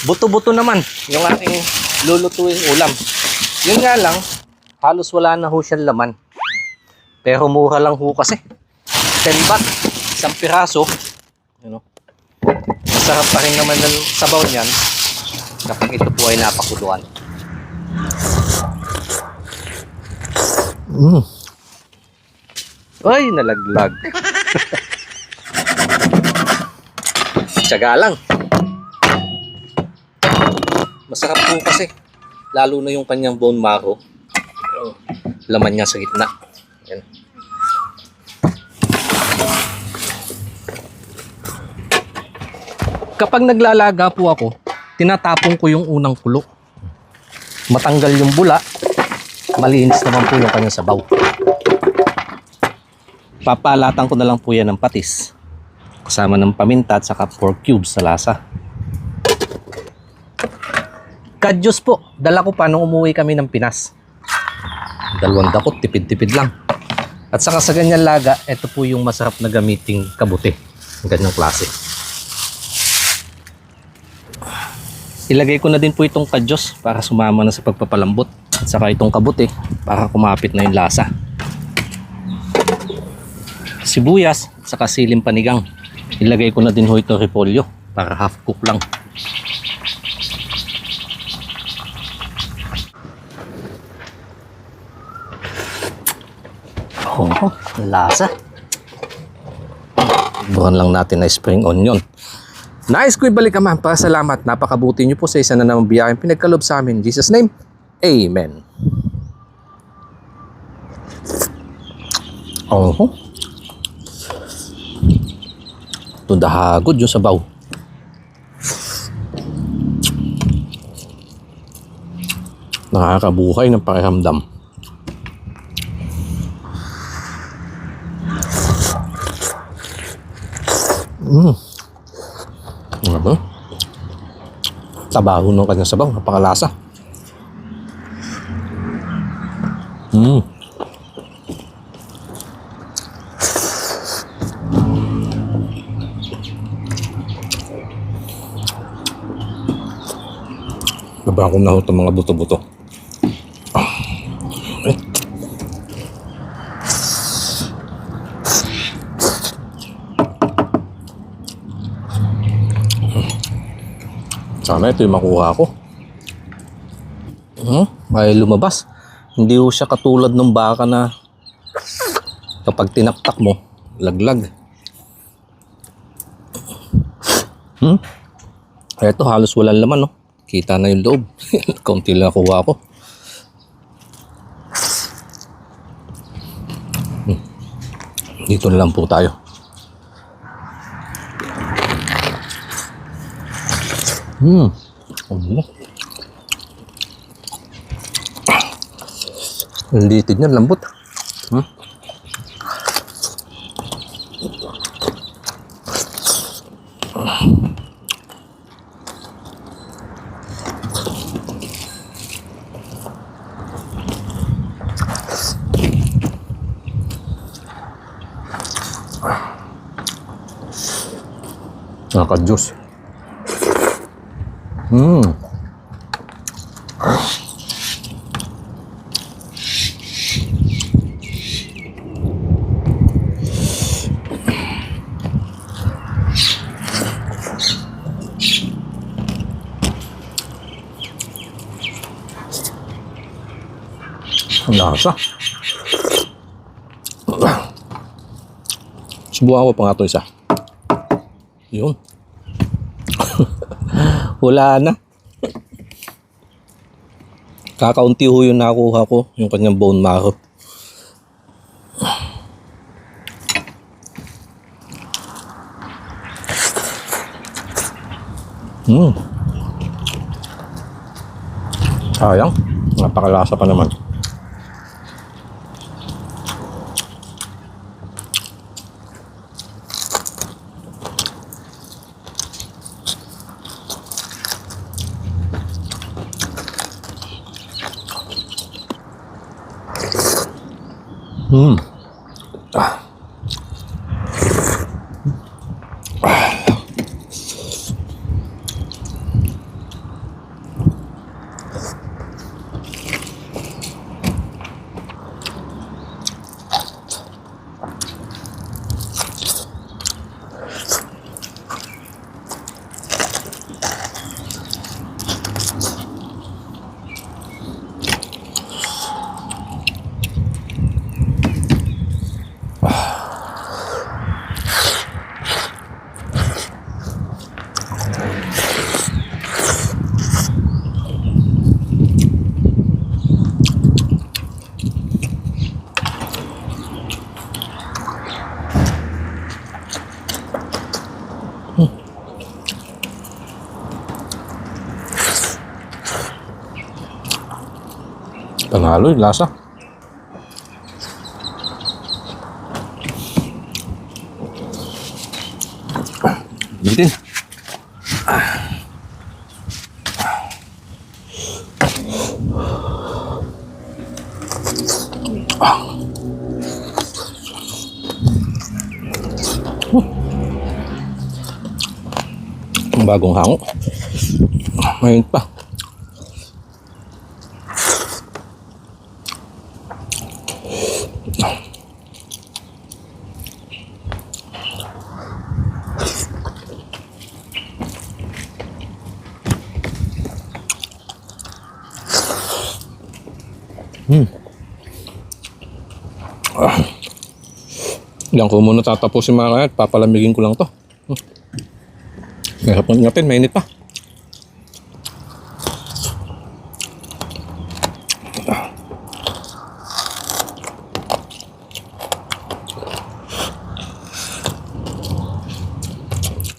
buto-buto naman yung aking lulutuing ulam. Yun nga lang, halos wala na ho siyang laman. Pero mura lang ho kasi. 10 baht, isang piraso. You know, masarap pa rin naman ng sabaw niyan kapag ito po ay napakuluan. Ay, nalaglag. Tiyaga lang. Masarap po kasi. Lalo na yung kanyang bone marrow. Laman niya sa gitna. Yan. Kapag naglalaga po ako, tinatapon ko yung unang kulo. Matanggal yung bula. Malinis naman po yung kanyang sabaw. Papalatan ko na lang po yan ng patis. Kasama ng paminta at saka pork cubes sa lasa. Kadyos po, dala ko pa nung umuwi kami ng Pinas. 2 dakot, tipid-tipid lang. At saka sa ganyan laga, ito po yung masarap na gamiting kabuti. Ganyang klase. Ilagay ko na din po itong kadyos para sumama na sa pagpapalambot. At saka itong kabuti para kumapit na yung lasa. Sibuyas at saka siling panigang. Ilagay ko na din ho itong repolyo para half cook lang. Oh, lasa. Bukan lang natin na spring onion. Nais ko ibalik Ama, para salamat. Napakabuti niyo po sa isa na namang biyayang pinagkalob sa amin. In Jesus' name, Amen. Oh, ito dahagod yung sabaw. Nakakabuhay ng pakiramdam. Tabaho ng kanyang sabaw, napakalasa. Nabako na ho itong mga buto-buto. Sana ito yung makuha ko. Ay lumabas. Hindi ho siya katulad ng baka na kapag tinaktak mo, laglag. Ito halos walang laman, no? Kita na yung loob. Kaunti lang nakuha ko. Dito na lang po tayo. Ang litid niya, lambot. Nakaka-juice. Ang lasa. Subukan ko pa nga ito isa. Yun. Wala na. Kakaunti ho yung nakuha ko, yung kanyang bone marrow. Sayang, napakalasa pa naman. Panalo yung lasa. Bitin. Bagong hango. Mayroon pa. Diyan ko muna tatapusin mga kanat. Papalamigin ko lang to. Hirap ng ingatin, mainit pa.